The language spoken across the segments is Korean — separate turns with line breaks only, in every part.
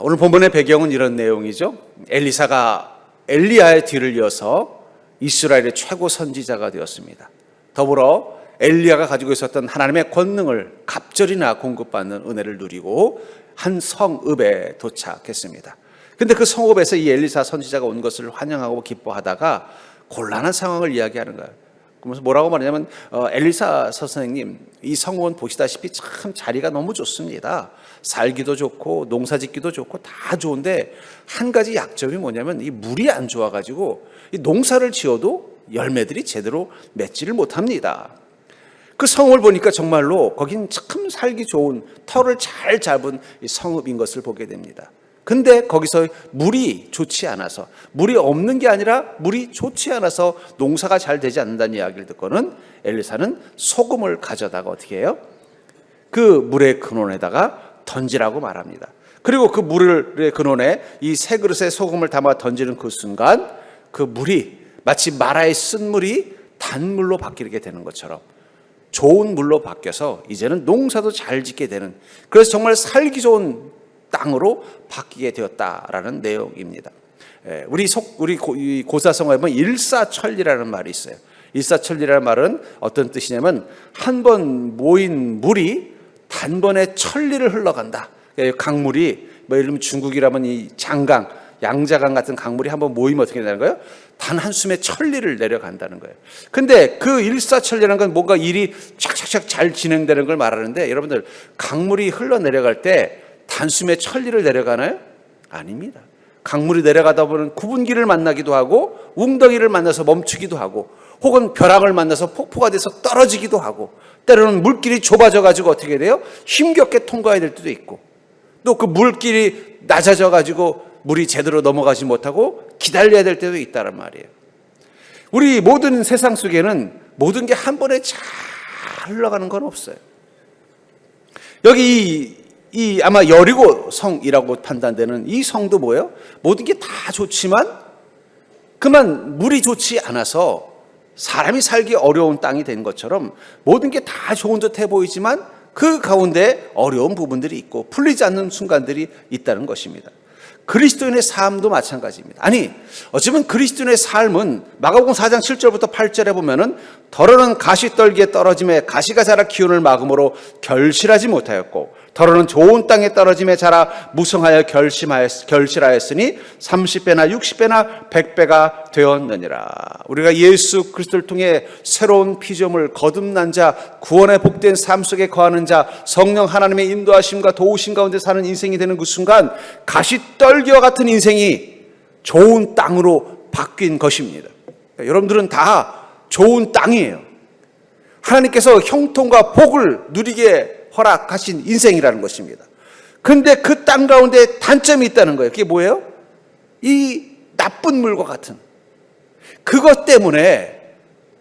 오늘 본문의 배경은 이런 내용이죠. 엘리사가 엘리야의 뒤를 이어서 이스라엘의 최고 선지자가 되었습니다. 더불어 엘리야가 가지고 있었던 하나님의 권능을 갑절이나 공급받는 은혜를 누리고 한 성읍에 도착했습니다. 근데 그 성읍에서 이 엘리사 선지자가 온 것을 환영하고 기뻐하다가 곤란한 상황을 이야기하는 거예요. 그러면서 뭐라고 말하냐면 엘리사 선생님, 이 성읍은 보시다시피 참 자리가 너무 좋습니다. 살기도 좋고 농사짓기도 좋고 다 좋은데 한 가지 약점이 뭐냐면 이 물이 안 좋아가지고 이 농사를 지어도 열매들이 제대로 맺지를 못합니다. 그 성읍을 보니까 정말로 거긴 참 살기 좋은 터를 잘 잡은 이 성읍인 것을 보게 됩니다. 근데 거기서 물이 좋지 않아서, 물이 없는 게 아니라 물이 좋지 않아서 농사가 잘 되지 않는다는 이야기를 듣고는 엘리사는 소금을 가져다가 어떻게 해요? 그 물의 근원에다가 던지라고 말합니다. 그리고 그 물의 근원에 이 세 그릇에 소금을 담아 던지는 그 순간 그 물이 마치 마라에 쓴 물이 단물로 바뀌게 되는 것처럼 좋은 물로 바뀌어서 이제는 농사도 잘 짓게 되는, 그래서 정말 살기 좋은 땅으로 바뀌게 되었다라는 내용입니다. 우리 고사성어에 보면 일사천리라는 말이 있어요. 일사천리라는 말은 어떤 뜻이냐면 한 번 모인 물이 단번에 천리를 흘러간다. 강물이 예를 들면 중국이라면 이 장강, 양자강 같은 강물이 한번 모이면 어떻게 되는 거예요? 단 한숨에 천리를 내려간다는 거예요. 근데 그 일사천리라는 건 뭔가 일이 착착착 잘 진행되는 걸 말하는데, 여러분들 강물이 흘러내려갈 때 단숨에 천리를 내려가나요? 아닙니다. 강물이 내려가다 보면 구분기를 만나기도 하고 웅덩이를 만나서 멈추기도 하고 혹은 벼락을 만나서 폭포가 돼서 떨어지기도 하고 때로는 물길이 좁아져 가지고 어떻게 돼요? 힘겹게 통과해야 될 때도 있고 또 그 물길이 낮아져 가지고 물이 제대로 넘어가지 못하고 기다려야 될 때도 있다란 말이에요. 우리 모든 세상 속에는 모든 게 한 번에 잘 흘러가는 건 없어요. 여기 이 아마 여리고 성이라고 판단되는 이 성도 뭐예요? 모든 게 다 좋지만 그만 물이 좋지 않아서 사람이 살기 어려운 땅이 된 것처럼 모든 게 다 좋은 듯해 보이지만 그 가운데 어려운 부분들이 있고 풀리지 않는 순간들이 있다는 것입니다. 그리스도인의 삶도 마찬가지입니다. 아니, 어쩌면 그리스도인의 삶은 마가복음 4장 7절부터 8절에 보면은 더러는 가시떨기에 떨어짐에 가시가 자라 기운을 막음으로 결실하지 못하였고 더러는 좋은 땅에 떨어짐에 자라 무성하여 결실하였으니 30배나 60배나 100배가 되었느니라. 우리가 예수 그리스도를 통해 새로운 피조물, 거듭난 자, 구원의 복된 삶 속에 거하는 자, 성령 하나님의 인도하심과 도우심 가운데 사는 인생이 되는 그 순간 가시떨기와 같은 인생이 좋은 땅으로 바뀐 것입니다. 그러니까 여러분들은 다 좋은 땅이에요. 하나님께서 형통과 복을 누리게 허락하신 인생이라는 것입니다. 그런데 그 땅 가운데 단점이 있다는 거예요. 그게 뭐예요? 이 나쁜 물과 같은 그것 때문에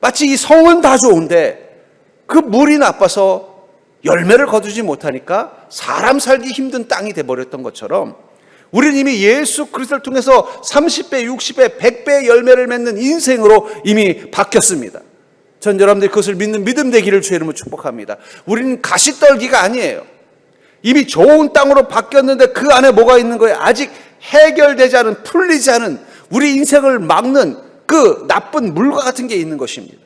마치 이 성은 다 좋은데 그 물이 나빠서 열매를 거두지 못하니까 사람 살기 힘든 땅이 돼버렸던 것처럼 우리는 이미 예수 그리스도를 통해서 30배, 60배, 100배의 열매를 맺는 인생으로 이미 바뀌었습니다. 전 여러분들이 그것을 믿는 믿음 되기를 주의 이름으로 축복합니다. 우리는 가시떨기가 아니에요. 이미 좋은 땅으로 바뀌었는데 그 안에 뭐가 있는 거예요? 아직 해결되지 않은, 풀리지 않은 우리 인생을 막는 그 나쁜 물과 같은 게 있는 것입니다.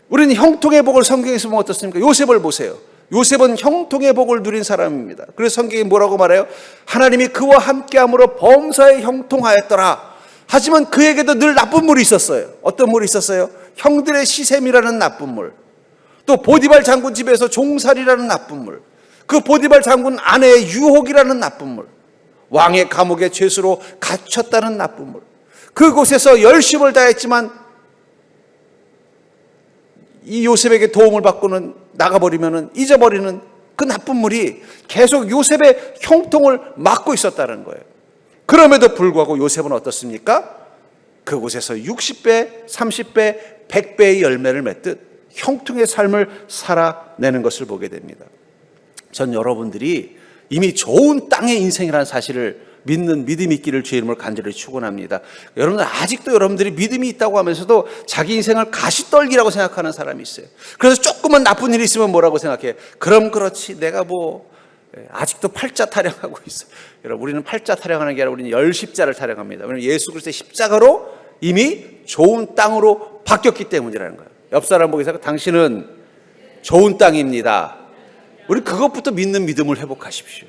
우리는 형통의 복을 성경에서 보면 어떻습니까? 요셉을 보세요. 요셉은 형통의 복을 누린 사람입니다. 그래서 성경이 뭐라고 말해요? 하나님이 그와 함께함으로 범사에 형통하였더라. 하지만 그에게도 늘 나쁜 물이 있었어요. 어떤 물이 있었어요? 형들의 시샘이라는 나쁜 물, 또 보디발 장군 집에서 종살이라는 나쁜 물, 그 보디발 장군 아내의 유혹이라는 나쁜 물, 왕의 감옥에 죄수로 갇혔다는 나쁜 물, 그곳에서 열심을 다했지만 이 요셉에게 도움을 받고는 나가버리면 잊어버리는 그 나쁜 물이 계속 요셉의 형통을 막고 있었다는 거예요. 그럼에도 불구하고 요셉은 어떻습니까? 그곳에서 60배, 30배, 100배의 열매를 맺듯 형통의 삶을 살아내는 것을 보게 됩니다. 전 여러분들이 이미 좋은 땅의 인생이라는 사실을 믿는 믿음이 있기를 주의 이름으로 간절히 축원합니다. 여러분들 아직도 여러분들이 믿음이 있다고 하면서도 자기 인생을 가시떨기라고 생각하는 사람이 있어요. 그래서 조금만 나쁜 일이 있으면 뭐라고 생각해? 그럼 그렇지, 내가 뭐 아직도 팔자 타령하고 있어요. 여러분, 우리는 팔자 타령하는 게 아니라 우리는 열십자를 타령합니다. 왜냐하면 예수 그리스도의 십자가로 이미 좋은 땅으로 바뀌었기 때문이라는 거예요. 옆 사람 보기서 당신은 좋은 땅입니다. 우리 그것부터 믿는 믿음을 회복하십시오.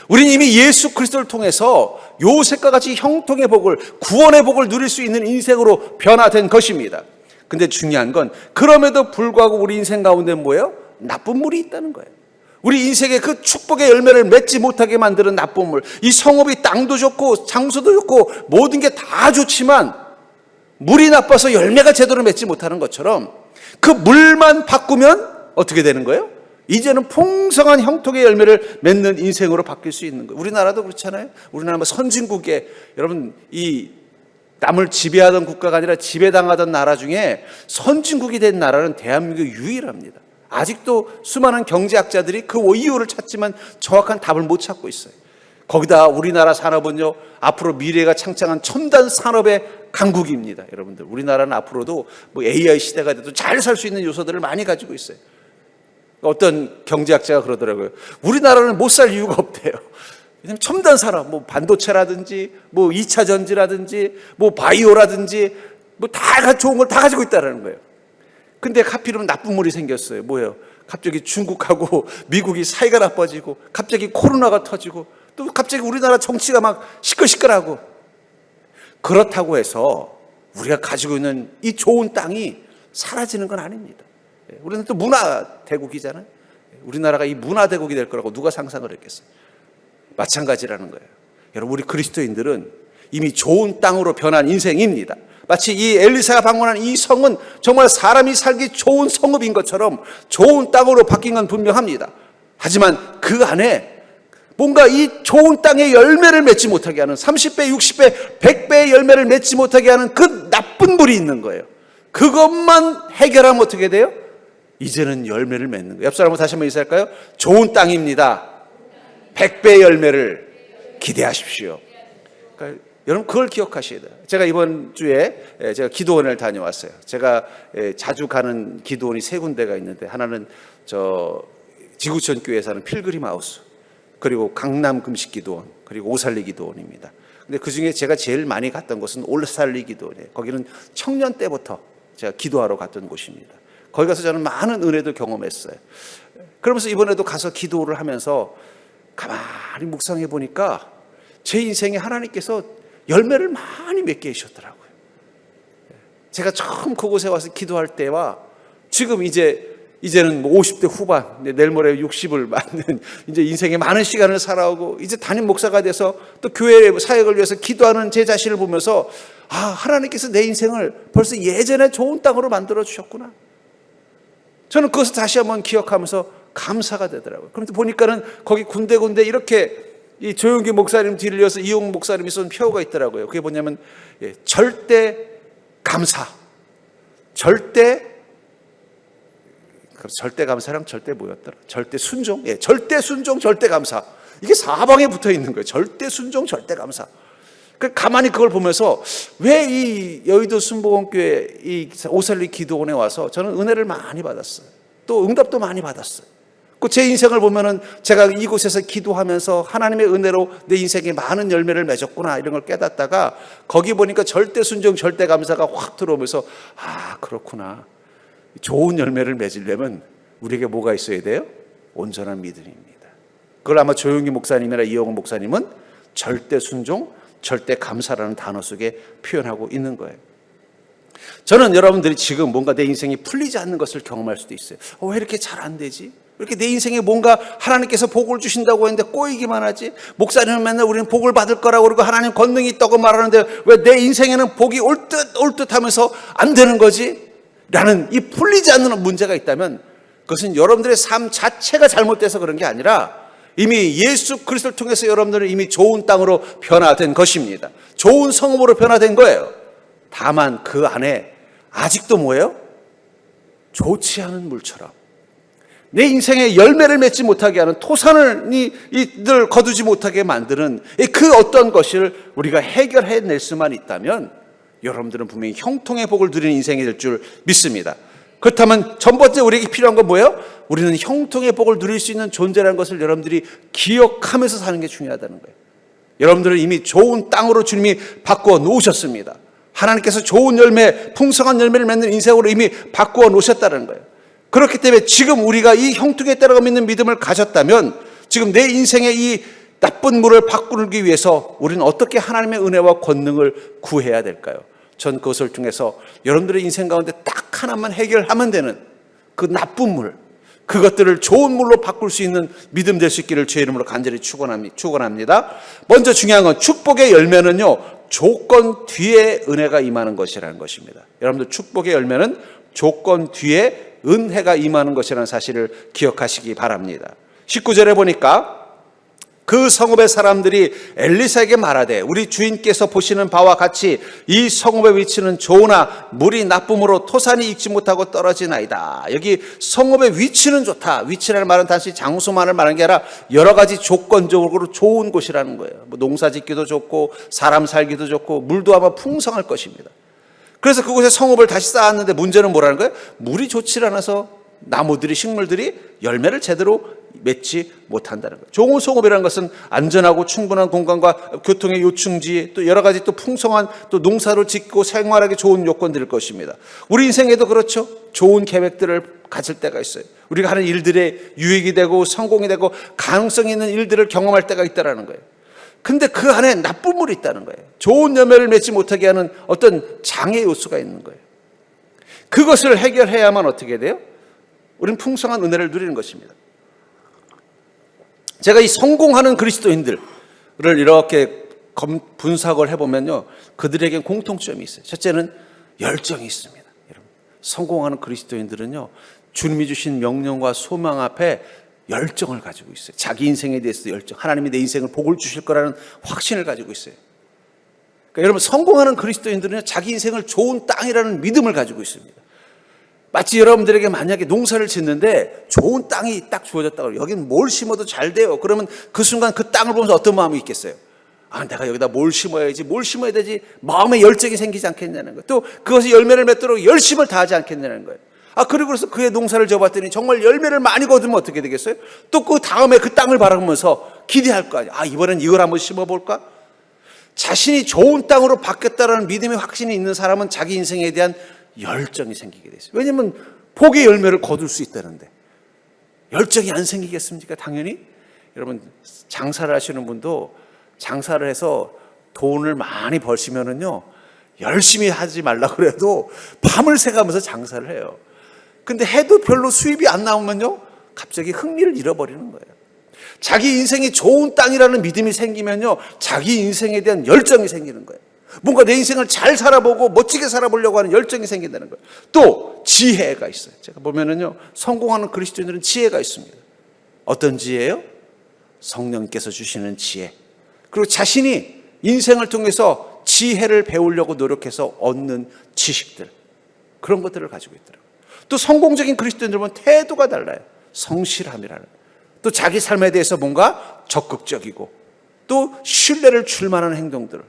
우리는 이미 예수 그리스도를 통해서 요셉과 같이 형통의 복을, 구원의 복을 누릴 수 있는 인생으로 변화된 것입니다. 근데 중요한 건 그럼에도 불구하고 우리 인생 가운데 뭐예요? 나쁜 물이 있다는 거예요. 우리 인생의 그 축복의 열매를 맺지 못하게 만드는 나쁜 물. 이 성읍이 땅도 좋고 장소도 좋고 모든 게 다 좋지만 물이 나빠서 열매가 제대로 맺지 못하는 것처럼 그 물만 바꾸면 어떻게 되는 거예요? 이제는 풍성한 형통의 열매를 맺는 인생으로 바뀔 수 있는 거예요. 우리나라도 그렇잖아요. 우리나라 선진국에 여러분 이 남을 지배하던 국가가 아니라 지배당하던 나라 중에 선진국이 된 나라는 대한민국이 유일합니다. 아직도 수많은 경제학자들이 그 이유를 찾지만 정확한 답을 못 찾고 있어요. 거기다 우리나라 산업은요, 앞으로 미래가 창창한 첨단 산업의 강국입니다. 여러분들, 우리나라는 앞으로도 뭐 AI 시대가 돼도 잘 살 수 있는 요소들을 많이 가지고 있어요. 어떤 경제학자가 그러더라고요. 우리나라는 못 살 이유가 없대요. 왜냐면 첨단 산업, 뭐 반도체라든지, 뭐 2차 전지라든지, 뭐 바이오라든지, 뭐 다 좋은 걸 다 가지고 있다는 거예요. 근데 하필이면 나쁜 물이 생겼어요. 뭐예요? 갑자기 중국하고 미국이 사이가 나빠지고, 갑자기 코로나가 터지고, 또 갑자기 우리나라 정치가 막 시끌시끌하고. 그렇다고 해서 우리가 가지고 있는 이 좋은 땅이 사라지는 건 아닙니다. 우리는 또 문화대국이잖아요. 우리나라가 이 문화대국이 될 거라고 누가 상상을 했겠어요? 마찬가지라는 거예요. 여러분, 우리 그리스도인들은 이미 좋은 땅으로 변한 인생입니다. 마치 이 엘리사가 방문한 이 성은 정말 사람이 살기 좋은 성읍인 것처럼 좋은 땅으로 바뀐 건 분명합니다. 하지만 그 안에 뭔가 이 좋은 땅의 열매를 맺지 못하게 하는 30배, 60배, 100배의 열매를 맺지 못하게 하는 그 나쁜 물이 있는 거예요. 그것만 해결하면 어떻게 돼요? 이제는 열매를 맺는 거예요. 옆 사람은 다시 한번 인사할까요? 좋은 땅입니다. 100배의 열매를 기대하십시오. 그러니까 여러분, 그걸 기억하셔야 돼요. 제가 이번 주에 제가 기도원을 다녀왔어요. 제가 자주 가는 기도원이 세 군데가 있는데, 하나는 저 지구촌 교회에 사는 필그림 하우스, 그리고 강남 금식 기도원, 그리고 오살리 기도원입니다. 근데 그 중에 제가 제일 많이 갔던 곳은 오살리 기도원이에요. 거기는 청년 때부터 제가 기도하러 갔던 곳입니다. 거기 가서 저는 많은 은혜도 경험했어요. 그러면서 이번에도 가서 기도를 하면서 가만히 묵상해 보니까 제 인생에 하나님께서 열매를 많이 맺게 해주셨더라고요. 제가 처음 그곳에 와서 기도할 때와 지금 이제는 뭐 50대 후반, 내일 모레 60을 맞는 이제 인생의 많은 시간을 살아오고 이제 담임 목사가 돼서 또 교회 사역을 위해서 기도하는 제 자신을 보면서, 아, 하나님께서 내 인생을 벌써 예전에 좋은 땅으로 만들어 주셨구나. 저는 그것을 다시 한번 기억하면서 감사가 되더라고요. 그런데 보니까는 거기 군데군데 이렇게 이 조용기 목사님 뒤를 이어서 이용 목사님이 쏜 표가 있더라고요. 그게 뭐냐면 절대 감사, 절대 감사랑 절대 뭐였더라? 절대 순종, 절대 순종, 절대 감사. 이게 사방에 붙어 있는 거예요. 절대 순종, 절대 감사. 가만히 그걸 보면서 왜 이 여의도 순복음교회 이 오살리 기도원에 와서 저는 은혜를 많이 받았어요. 또 응답도 많이 받았어요. 제 인생을 보면은 제가 이곳에서 기도하면서 하나님의 은혜로 내 인생에 많은 열매를 맺었구나, 이런 걸 깨닫다가 거기 보니까 절대 순종, 절대 감사가 확 들어오면서, 아, 그렇구나. 좋은 열매를 맺으려면 우리에게 뭐가 있어야 돼요? 온전한 믿음입니다. 그걸 아마 조용기 목사님이나 이영훈 목사님은 절대 순종, 절대 감사라는 단어 속에 표현하고 있는 거예요. 저는 여러분들이 지금 뭔가 내 인생이 풀리지 않는 것을 경험할 수도 있어요. 왜 이렇게 잘 안 되지? 왜 이렇게 내 인생에 뭔가 하나님께서 복을 주신다고 했는데 꼬이기만 하지? 목사님은 맨날 우리는 복을 받을 거라고 그러고 하나님 권능이 있다고 말하는데 왜 내 인생에는 복이 올 듯 하면서 안 되는 거지? 라는 이 풀리지 않는 문제가 있다면 그것은 여러분들의 삶 자체가 잘못돼서 그런 게 아니라 이미 예수 그리스도를 통해서 여러분들은 이미 좋은 땅으로 변화된 것입니다. 좋은 성읍으로 변화된 거예요. 다만 그 안에 아직도 뭐예요? 좋지 않은 물처럼 내 인생에 열매를 맺지 못하게 하는 토산을 이들 거두지 못하게 만드는 그 어떤 것을 우리가 해결해낼 수만 있다면 여러분들은 분명히 형통의 복을 누리는 인생이 될 줄 믿습니다. 그렇다면 첫 번째 우리에게 필요한 건 뭐예요? 우리는 형통의 복을 누릴 수 있는 존재라는 것을 여러분들이 기억하면서 사는 게 중요하다는 거예요. 여러분들은 이미 좋은 땅으로 주님이 바꾸어 놓으셨습니다. 하나님께서 좋은 열매, 풍성한 열매를 맺는 인생으로 이미 바꾸어 놓으셨다는 거예요. 그렇기 때문에 지금 우리가 이 형통에 따라가 믿는 믿음을 가졌다면 지금 내 인생의 이 나쁜 물을 바꾸기 위해서 우리는 어떻게 하나님의 은혜와 권능을 구해야 될까요? 전 그것을 통해서 여러분들의 인생 가운데 딱 하나만 해결하면 되는 그 나쁜 물, 그것들을 좋은 물로 바꿀 수 있는 믿음 될 수 있기를 주의 이름으로 간절히 축원합니다. 먼저 중요한 건 축복의 열매는요, 조건 뒤에 은혜가 임하는 것이라는 것입니다. 여러분들 축복의 열매는 조건 뒤에 은혜가 임하는 것이라는 사실을 기억하시기 바랍니다. 19절에 보니까 그 성읍의 사람들이 엘리사에게 말하되 우리 주인께서 보시는 바와 같이 이 성읍의 위치는 좋으나 물이 나쁨으로 토산이 익지 못하고 떨어지나이다. 여기 성읍의 위치는 좋다. 위치라는 말은 단지 장소만을 말하는 게 아니라 여러 가지 조건적으로 좋은 곳이라는 거예요. 뭐 농사 짓기도 좋고 사람 살기도 좋고 물도 아마 풍성할 것입니다. 그래서 그곳에 성읍을 다시 쌓았는데 문제는 뭐라는 거예요? 물이 좋지 않아서 나무들이, 식물들이 열매를 제대로 맺지 못한다는 거예요. 좋은 성읍이라는 것은 안전하고 충분한 공간과 교통의 요충지, 또 여러 가지 또 풍성한 또 농사를 짓고 생활하기 좋은 요건들일 것입니다. 우리 인생에도 그렇죠. 좋은 계획들을 가질 때가 있어요. 우리가 하는 일들에 유익이 되고 성공이 되고 가능성이 있는 일들을 경험할 때가 있다는 거예요. 근데 그 안에 나쁜 물이 있다는 거예요. 좋은 열매를 맺지 못하게 하는 어떤 장애 요소가 있는 거예요. 그것을 해결해야만 어떻게 돼요? 우리는 풍성한 은혜를 누리는 것입니다. 제가 이 성공하는 그리스도인들을 이렇게 분석을 해보면요, 그들에겐 공통점이 있어요. 첫째는 열정이 있습니다. 여러분, 성공하는 그리스도인들은요, 주님이 주신 명령과 소망 앞에 열정을 가지고 있어요. 자기 인생에 대해서 열정, 하나님이 내 인생을 복을 주실 거라는 확신을 가지고 있어요. 그러니까 여러분, 성공하는 그리스도인들은 자기 인생을 좋은 땅이라는 믿음을 가지고 있습니다. 마치 여러분들에게 만약에 농사를 짓는데 좋은 땅이 딱 주어졌다고, 여기는 뭘 심어도 잘 돼요. 그러면 그 순간 그 땅을 보면서 어떤 마음이 있겠어요? 아, 내가 여기다 뭘 심어야 되지? 마음에 열정이 생기지 않겠냐는 거예요. 또 그것이 열매를 맺도록 열심을 다하지 않겠냐는 거예요. 아, 그리고 그래서 그의 농사를 져봤더니 정말 열매를 많이 거두면 어떻게 되겠어요? 또 그 다음에 그 땅을 바라보면서 기대할 거 아니에요. 아, 이번엔 이걸 한번 심어볼까? 자신이 좋은 땅으로 바뀌었다는 믿음의 확신이 있는 사람은 자기 인생에 대한 열정이 생기게 됐어요. 왜냐하면 복의 열매를 거둘 수 있다는데 열정이 안 생기겠습니까? 당연히. 여러분, 장사를 하시는 분도 장사를 해서 돈을 많이 벌시면은요, 열심히 하지 말라 그래도 밤을 새가면서 장사를 해요. 근데 해도 별로 수입이 안 나오면요, 갑자기 흥미를 잃어버리는 거예요. 자기 인생이 좋은 땅이라는 믿음이 생기면요, 자기 인생에 대한 열정이 생기는 거예요. 뭔가 내 인생을 잘 살아보고 멋지게 살아보려고 하는 열정이 생긴다는 거예요. 또 지혜가 있어요. 제가 보면은요, 성공하는 그리스도인들은 지혜가 있습니다. 어떤 지혜예요? 성령께서 주시는 지혜. 그리고 자신이 인생을 통해서 지혜를 배우려고 노력해서 얻는 지식들, 그런 것들을 가지고 있더라고요. 또 성공적인 그리스도인들 보면 태도가 달라요. 성실함이라는. 또 자기 삶에 대해서 뭔가 적극적이고 또 신뢰를 줄 만한 행동들.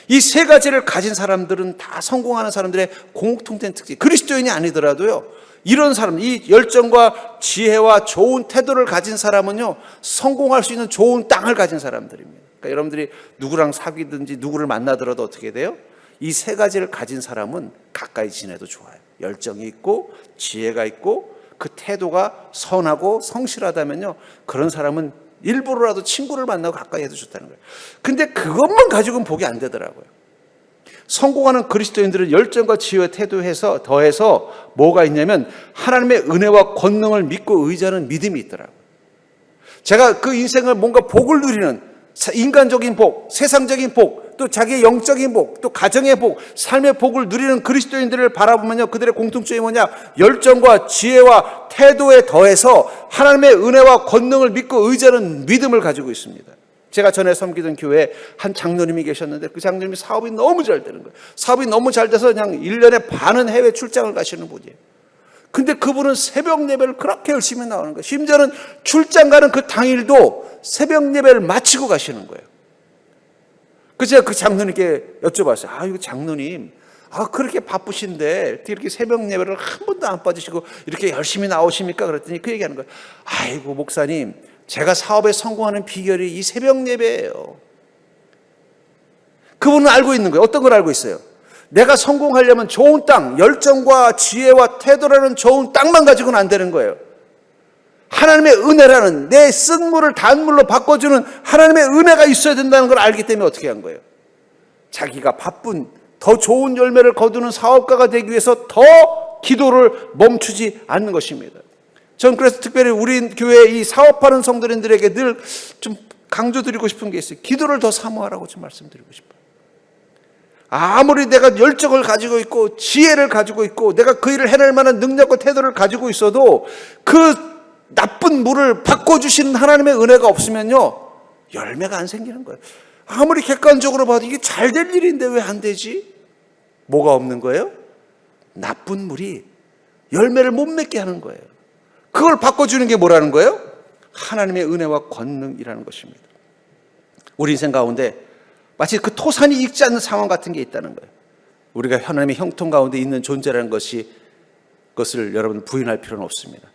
이 세 가지를 가진 사람들은 다 성공하는 사람들의 공통된 특징. 그리스도인이 아니더라도요, 이런 사람, 이 열정과 지혜와 좋은 태도를 가진 사람은요, 성공할 수 있는 좋은 땅을 가진 사람들입니다. 그러니까 여러분들이 누구랑 사귀든지 누구를 만나더라도 어떻게 돼요? 이 세 가지를 가진 사람은 가까이 지내도 좋아요. 열정이 있고 지혜가 있고 그 태도가 선하고 성실하다면요, 그런 사람은 일부러라도 친구를 만나고 가까이 해도 좋다는 거예요. 근데 그것만 가지고는 복이 안 되더라고요. 성공하는 그리스도인들은 열정과 지혜와 태도에서 더해서 뭐가 있냐면 하나님의 은혜와 권능을 믿고 의지하는 믿음이 있더라고요. 제가 그 인생을 뭔가 복을 누리는 인간적인 복, 세상적인 복, 또 자기의 영적인 복, 또 가정의 복, 삶의 복을 누리는 그리스도인들을 바라보면요, 그들의 공통점이 뭐냐? 열정과 지혜와 태도에 더해서 하나님의 은혜와 권능을 믿고 의지하는 믿음을 가지고 있습니다. 제가 전에 섬기던 교회에 한 장로님이 계셨는데 그 장로님이 사업이 너무 잘 되는 거예요. 사업이 너무 잘 돼서 그냥 1년에 반은 해외 출장을 가시는 분이에요. 근데 그분은 새벽 예배를 그렇게 열심히 나오는 거예요. 심지어는 출장 가는 그 당일도 새벽 예배를 마치고 가시는 거예요. 그래서 제가 그 장로님께 여쭤봤어요. 아, 이거 장로님, 그렇게 바쁘신데 어떻게 이렇게 새벽 예배를 한 번도 안 빠지시고 이렇게 열심히 나오십니까? 그랬더니 그 얘기하는 거예요. 아이고 목사님, 제가 사업에 성공하는 비결이 이 새벽 예배예요. 그분은 알고 있는 거예요. 어떤 걸 알고 있어요? 내가 성공하려면 좋은 땅, 열정과 지혜와 태도라는 좋은 땅만 가지고는 안 되는 거예요. 하나님의 은혜라는 내 쓴물을 단물로 바꿔주는 하나님의 은혜가 있어야 된다는 걸 알기 때문에 어떻게 한 거예요? 자기가 바쁜 더 좋은 열매를 거두는 사업가가 되기 위해서 더 기도를 멈추지 않는 것입니다. 전 그래서 특별히 우리 교회 이 사업하는 성도님들에게 늘 좀 강조드리고 싶은 게 있어요. 기도를 더 사모하라고 좀 말씀드리고 싶어요. 아무리 내가 열정을 가지고 있고 지혜를 가지고 있고 내가 그 일을 해낼 만한 능력과 태도를 가지고 있어도 그 나쁜 물을 바꿔주시는 하나님의 은혜가 없으면요, 열매가 안 생기는 거예요. 아무리 객관적으로 봐도 이게 잘 될 일인데 왜 안 되지? 뭐가 없는 거예요? 나쁜 물이 열매를 못 맺게 하는 거예요. 그걸 바꿔주는 게 뭐라는 거예요? 하나님의 은혜와 권능이라는 것입니다. 우리 인생 가운데 마치 그 토산이 익지 않는 상황 같은 게 있다는 거예요. 우리가 하나님의 형통 가운데 있는 존재라는 것을 여러분 부인할 필요는 없습니다.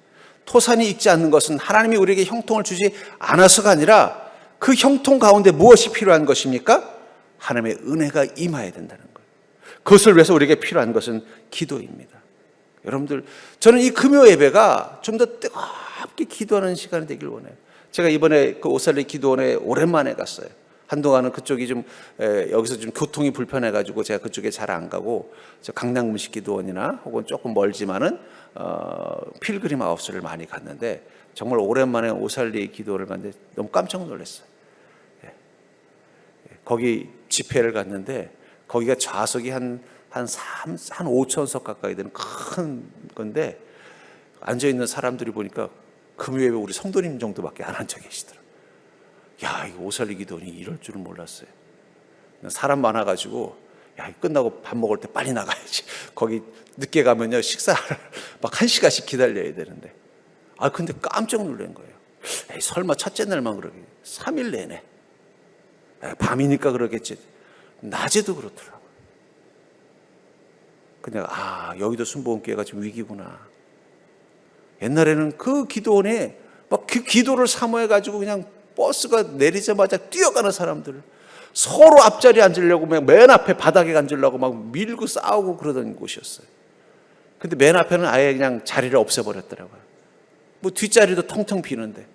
토산이 익지 않는 것은 하나님이 우리에게 형통을 주지 않아서가 아니라 그 형통 가운데 무엇이 필요한 것입니까? 하나님의 은혜가 임해야 된다는 거예요. 그것을 위해서 우리에게 필요한 것은 기도입니다. 여러분들, 저는 이 금요 예배가 좀 더 뜨겁게 기도하는 시간이 되길 원해요. 제가 이번에 그 오살리 기도원에 오랜만에 갔어요. 한동안은 그쪽이 좀 여기서 좀 교통이 불편해가지고 제가 그쪽에 잘 안 가고 저 강남문식 기도원이나 혹은 조금 멀지만은 필그림 하우스를 많이 갔는데 정말 오랜만에 오살리 기도원을 갔는데 너무 깜짝 놀랐어요. 거기 집회를 갔는데 거기가 좌석이 한 5,000석 가까이 되는 큰 건데 앉아있는 사람들이 보니까 금요일에 우리 성도님 정도밖에 안 앉아 계시더라고요. 야, 이거 오살리 기도원이 이럴 줄은 몰랐어요. 사람 많아가지고 야, 끝나고 밥 먹을 때 빨리 나가야지. 거기 늦게 가면요 식사를 막 1시간씩 기다려야 되는데 근데 깜짝 놀란 거예요. 에이, 설마 첫째 날만 그러겠지. 3일 내내 밤이니까 그러겠지. 낮에도 그렇더라고요. 근데 여기도 순복음교회가 지금 위기구나. 옛날에는 그 기도원에 막 그 기도를 사모해가지고 그냥 버스가 내리자마자 뛰어가는 사람들, 서로 앞자리에 앉으려고 맨 앞에 바닥에 앉으려고 막 밀고 싸우고 그러던 곳이었어요. 근데 맨 앞에는 아예 그냥 자리를 없애버렸더라고요. 뭐 뒷자리도 텅텅 비는데.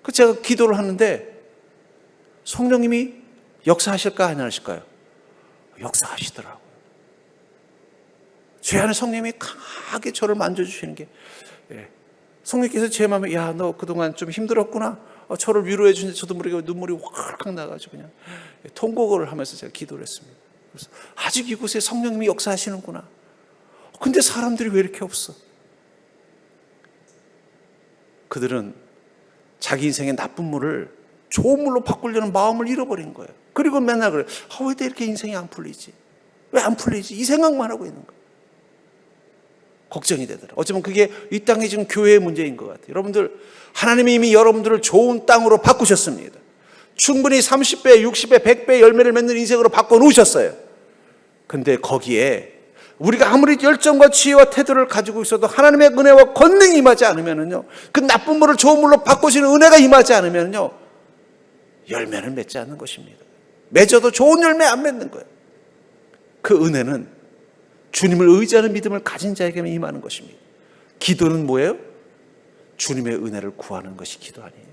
그 제가 기도를 하는데 성령님이 역사하실까 안 하실까요? 역사하시더라고요. 제 안에 성령님이 강하게 저를 만져주시는 게, 성령께서 제 마음에 야, 너 그동안 좀 힘들었구나. 저를 위로해 주는데 저도 모르게 눈물이 확 나가지고 그냥 통곡을 하면서 제가 기도를 했습니다. 그래서 아직 이곳에 성령님이 역사하시는구나. 근데 사람들이 왜 이렇게 없어? 그들은 자기 인생의 나쁜 물을 좋은 물로 바꾸려는 마음을 잃어버린 거예요. 그리고 맨날 그래. 왜 내 이렇게 인생이 안 풀리지? 왜 안 풀리지? 이 생각만 하고 있는 거예요. 걱정이 되더라. 어쩌면 그게 이 땅에 지금 교회의 문제인 것 같아요. 여러분들, 하나님이 이미 여러분들을 좋은 땅으로 바꾸셨습니다. 충분히 30배, 60배, 100배 열매를 맺는 인생으로 바꿔놓으셨어요. 근데 거기에 우리가 아무리 열정과 지혜와 태도를 가지고 있어도 하나님의 은혜와 권능이 임하지 않으면요, 그 나쁜 물을 좋은 물로 바꾸시는 은혜가 임하지 않으면요, 열매를 맺지 않는 것입니다. 맺어도 좋은 열매 안 맺는 거예요. 그 은혜는 주님을 의지하는 믿음을 가진 자에게만 임하는 것입니다. 기도는 뭐예요? 주님의 은혜를 구하는 것이 기도 아니에요.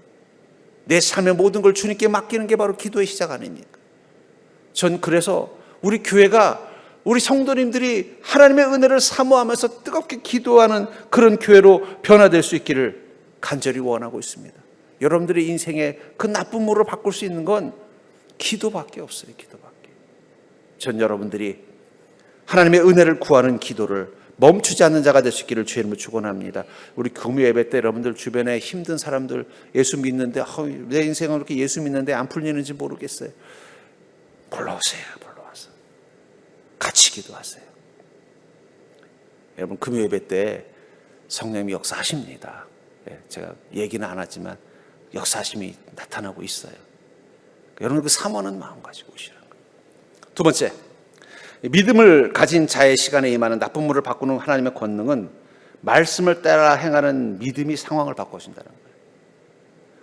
내 삶의 모든 걸 주님께 맡기는 게 바로 기도의 시작 아닙니까? 전 그래서 우리 교회가, 우리 성도님들이 하나님의 은혜를 사모하면서 뜨겁게 기도하는 그런 교회로 변화될 수 있기를 간절히 원하고 있습니다. 여러분들의 인생에 그 나쁜 물을 바꿀 수 있는 건 기도밖에 없어요. 기도밖에. 전 여러분들이 하나님의 은혜를 구하는 기도를 멈추지 않는 자가 될 수 있기를 주의 이름으로 축원합니다. 우리 금요 예배 때 여러분들 주변에 힘든 사람들, 예수 믿는데 내 인생은 그렇게 예수 믿는데 안 풀리는지 모르겠어요. 불러오세요. 불러와서 같이 기도하세요. 여러분, 금요 예배 때 성령님이 역사하십니다. 제가 얘기는 안 하지만 역사하심이 나타나고 있어요. 여러분, 그 사모하는 마음 가지고 오시라는 거예요. 두 번째, 믿음을 가진 자의 시간에 임하는 나쁜 물을 바꾸는 하나님의 권능은 말씀을 따라 행하는 믿음이 상황을 바꿔준다는 거예요.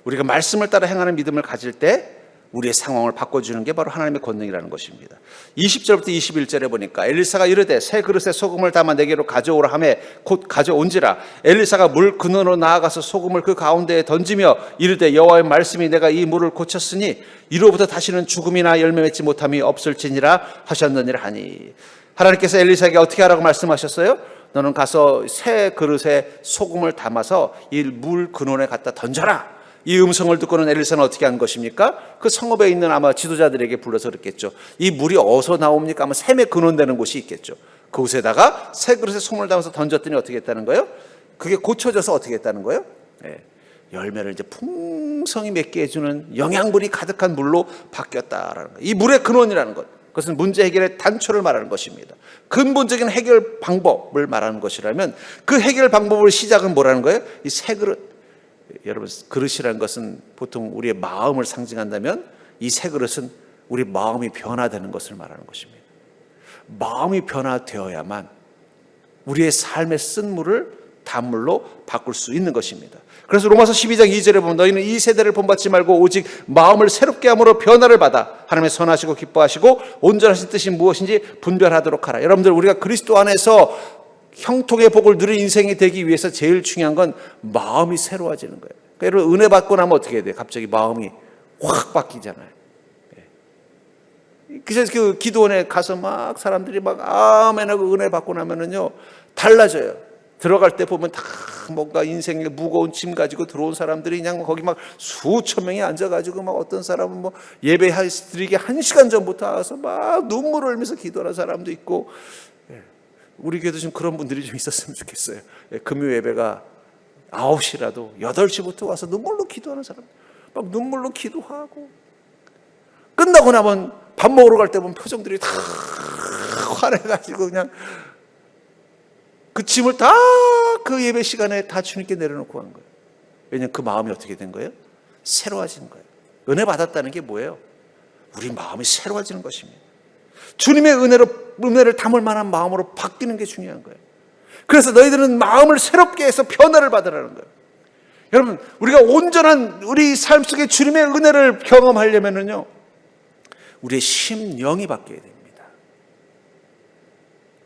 우리가 말씀을 따라 행하는 믿음을 가질 때 우리의 상황을 바꿔주는 게 바로 하나님의 권능이라는 것입니다. 20절부터 21절에 보니까 엘리사가 이르되 새 그릇에 소금을 담아 내게로 가져오라 하매 곧 가져온지라. 엘리사가 물 근원으로 나아가서 소금을 그 가운데에 던지며 이르되 여호와의 말씀이 내가 이 물을 고쳤으니 이로부터 다시는 죽음이나 열매 맺지 못함이 없을지니라 하셨느니라 하니. 하나님께서 엘리사에게 어떻게 하라고 말씀하셨어요? 너는 가서 새 그릇에 소금을 담아서 이 물 근원에 갖다 던져라. 이 음성을 듣고는 엘리사는 어떻게 한 것입니까? 그 성읍에 있는 아마 지도자들에게 불러서 그랬겠죠. 이 물이 어디서 나옵니까? 아마 샘에 근원되는 곳이 있겠죠. 그곳에다가 새 그릇에 소금을 담아서 던졌더니 어떻게 했다는 거예요? 그게 고쳐져서 어떻게 했다는 거예요? 열매를 이제 풍성히 맺게 해주는 영양분이 가득한 물로 바뀌었다라는 거예요. 이 물의 근원이라는 것, 그것은 문제 해결의 단초를 말하는 것입니다. 근본적인 해결 방법을 말하는 것이라면 그 해결 방법의 시작은 뭐라는 거예요? 이 새 그릇. 여러분, 그릇이라는 것은 보통 우리의 마음을 상징한다면 이 새 그릇은 우리 마음이 변화되는 것을 말하는 것입니다. 마음이 변화되어야만 우리의 삶의 쓴물을 단물로 바꿀 수 있는 것입니다. 그래서 로마서 12장 2절에 보면 너희는 이 세대를 본받지 말고 오직 마음을 새롭게 함으로 변화를 받아 하나님의 선하시고 기뻐하시고 온전하신 뜻이 무엇인지 분별하도록 하라. 여러분들, 우리가 그리스도 안에서 형통의 복을 누린 인생이 되기 위해서 제일 중요한 건 마음이 새로워지는 거예요. 그러니까 여러분, 은혜 받고 나면 어떻게 해야 돼요? 갑자기 마음이 확 바뀌잖아요. 그래서 그 기도원에 가서 막 사람들이 막 아멘하고 은혜 받고 나면은요 달라져요. 들어갈 때 보면 다 뭔가 인생에 무거운 짐 가지고 들어온 사람들이 그냥 거기 막 수천 명이 앉아가지고 막 어떤 사람은 뭐 예배 드리기 1시간 전부터 와서 막 눈물을 흘리면서 기도하는 사람도 있고, 우리 교회도 좀 그런 분들이 좀 있었으면 좋겠어요. 금요 예배가 9시라도 8시부터 와서 눈물로 기도하는 사람, 막 눈물로 기도하고 끝나고 나면 밥 먹으러 갈 때 보면 표정들이 다 화내가지고 그냥 그 짐을 다 그 예배 시간에 다 주님께 내려놓고 간 거예요. 왜냐하면 그 마음이 어떻게 된 거예요? 새로워진 거예요. 은혜 받았다는 게 뭐예요? 우리 마음이 새로워지는 것입니다. 주님의 은혜를 담을 만한 마음으로 바뀌는 게 중요한 거예요. 그래서 너희들은 마음을 새롭게 해서 변화를 받으라는 거예요. 여러분, 우리가 온전한 우리 삶 속에 주님의 은혜를 경험하려면요, 우리의 심령이 바뀌어야 됩니다.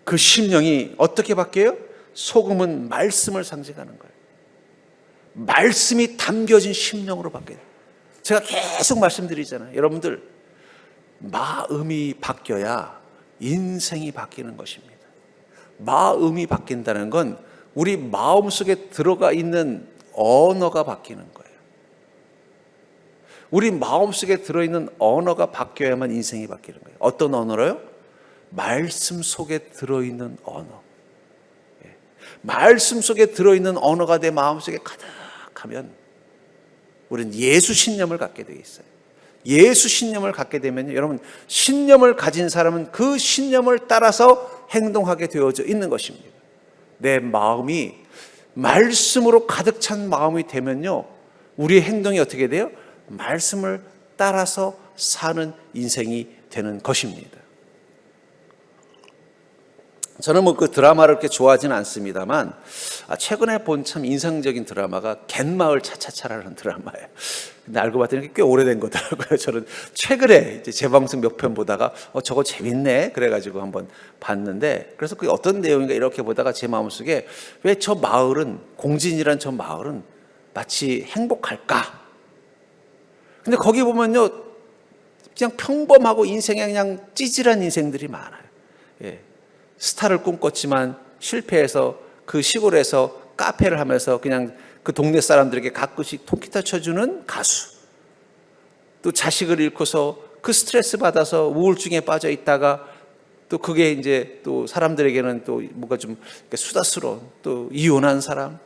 그 심령이 어떻게 바뀌어요? 소금은 말씀을 상징하는 거예요. 말씀이 담겨진 심령으로 바뀌어요. 제가 계속 말씀드리잖아요. 여러분들, 마음이 바뀌어야 인생이 바뀌는 것입니다. 마음이 바뀐다는 건 우리 마음속에 들어가 있는 언어가 바뀌는 거예요. 우리 마음속에 들어있는 언어가 바뀌어야만 인생이 바뀌는 거예요. 어떤 언어로요? 말씀 속에 들어있는 언어. 말씀 속에 들어있는 언어가 내 마음속에 가득하면 우리는 예수 신념을 갖게 되어 있어요. 예수 신념을 갖게 되면 여러분, 신념을 가진 사람은 그 신념을 따라서 행동하게 되어져 있는 것입니다. 내 마음이 말씀으로 가득 찬 마음이 되면요, 우리의 행동이 어떻게 돼요? 말씀을 따라서 사는 인생이 되는 것입니다. 저는 뭐 그 드라마를 그렇게 좋아하지는 않습니다만, 최근에 본 참 인상적인 드라마가 갯마을 차차차라는 드라마예요. 근데 알고 봤더니 꽤 오래된 거더라고요. 저는 최근에 이제 재방송 몇 편 보다가 저거 재밌네 그래가지고 한번 봤는데, 그래서 그게 어떤 내용인가 이렇게 보다가 제 마음속에 왜 저 마을은, 공진이란 저 마을은 마치 행복할까? 근데 거기 보면요, 그냥 평범하고 인생에 그냥 찌질한 인생들이 많아요. 스타를 꿈꿨지만 실패해서 그 시골에서 카페를 하면서 그냥 그 동네 사람들에게 가끔씩 통기타 쳐주는 가수, 또 자식을 잃고서 그 스트레스 받아서 우울증에 빠져 있다가 또 그게 이제 또 사람들에게는 또 뭔가 좀 수다스러운 또 이혼한 사람,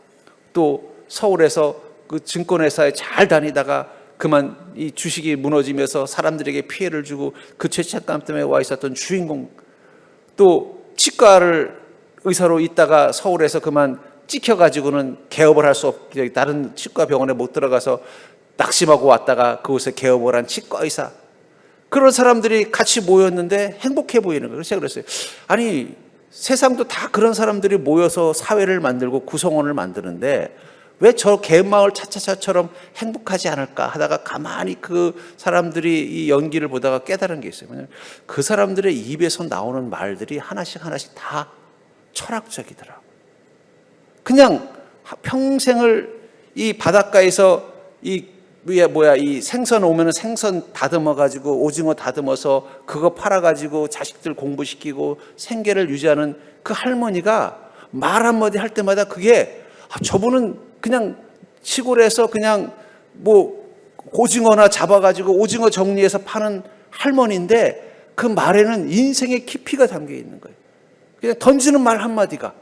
또 서울에서 그 증권회사에 잘 다니다가 그만 이 주식이 무너지면서 사람들에게 피해를 주고 그 죄책감 때문에 와 있었던 주인공, 또 치과를 의사로 있다가 서울에서 그만 찍혀가지고는 개업을 할 수 없게 다른 치과 병원에 못 들어가서 낙심하고 왔다가 그곳에 개업을 한 치과 의사, 그런 사람들이 같이 모였는데 행복해 보이는 거예요. 그래서 제가 그랬어요. 아니, 세상도 다 그런 사람들이 모여서 사회를 만들고 구성원을 만드는데 왜 저 개마을 차차차처럼 행복하지 않을까 하다가 가만히 그 사람들이 이 연기를 보다가 깨달은 게 있어요. 왜냐하면 그 사람들의 입에서 나오는 말들이 하나씩 하나씩 다 철학적이더라. 그냥 평생을 이 바닷가에서 이 생선 오면은 생선 다듬어 가지고 오징어 다듬어서 그거 팔아 가지고 자식들 공부시키고 생계를 유지하는 그 할머니가 말 한마디 할 때마다 그게 저분은 그냥 시골에서 그냥 오징어나 잡아 가지고 오징어 정리해서 파는 할머니인데 그 말에는 인생의 깊이가 담겨 있는 거예요. 그냥 던지는 말 한마디가.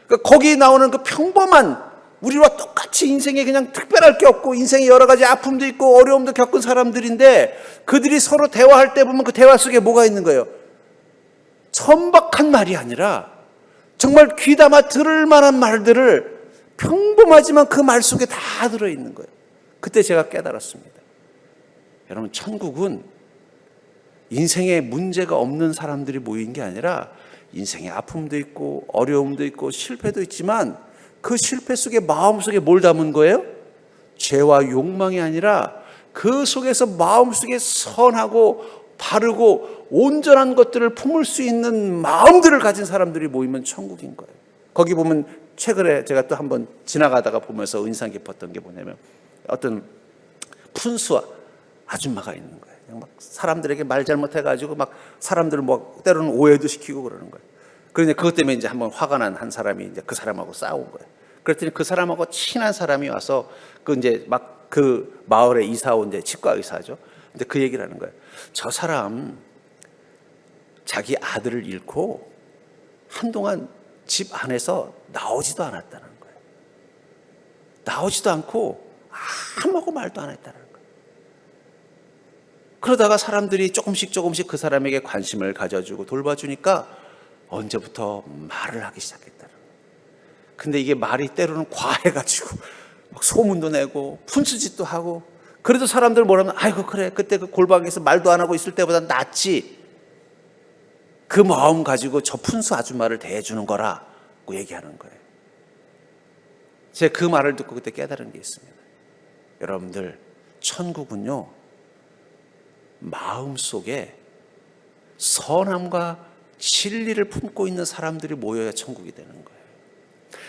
그러니까 거기 나오는 그 평범한 우리와 똑같이 인생에 그냥 특별할 게 없고 인생에 여러 가지 아픔도 있고 어려움도 겪은 사람들인데 그들이 서로 대화할 때 보면 그 대화 속에 뭐가 있는 거예요? 천박한 말이 아니라 정말 귀담아 들을 만한 말들을 평범하지만 그 말 속에 다 들어있는 거예요. 그때 제가 깨달았습니다. 여러분, 천국은 인생에 문제가 없는 사람들이 모인 게 아니라 인생에 아픔도 있고 어려움도 있고 실패도 있지만 그 실패 속에 마음속에 뭘 담은 거예요? 죄와 욕망이 아니라 그 속에서 마음속에 선하고 바르고 온전한 것들을 품을 수 있는 마음들을 가진 사람들이 모이면 천국인 거예요. 거기 보면 최근에 제가 또 한번 지나가다가 보면서 인상 깊었던 게 뭐냐면 어떤 푼수와 아줌마가 있는 거예요. 그냥 막 사람들에게 말 잘못해가지고 막 사람들을 때로는 오해도 시키고 그러는 거예요. 그런데 그것 때문에 이제 한번 화가 난 한 사람이 이제 그 사람하고 싸운 거예요. 그랬더니 그 사람하고 친한 사람이 와서 그 마을에 이사 온 이제 치과 의사죠. 근데 그 얘기를 하는 거예요. 저 사람 자기 아들을 잃고 한동안 집 안에서 나오지도 않았다는 거예요. 나오지도 않고 아무하고 말도 안 했다는 거예요. 그러다가 사람들이 조금씩 그 사람에게 관심을 가져주고 돌봐주니까 언제부터 말을 하기 시작했다는 거예요. 근데 이게 말이 때로는 과해가지고 막 소문도 내고 푼수짓도 하고 그래도 사람들 뭐라면 아이고 그래 그때 그 골방에서 말도 안 하고 있을 때보다 낫지. 그 마음 가지고 저 푼수 아줌마를 대해주는 거라고 얘기하는 거예요. 제가 그 말을 듣고 그때 깨달은 게 있습니다. 여러분들, 천국은요, 마음속에 선함과 진리를 품고 있는 사람들이 모여야 천국이 되는 거예요.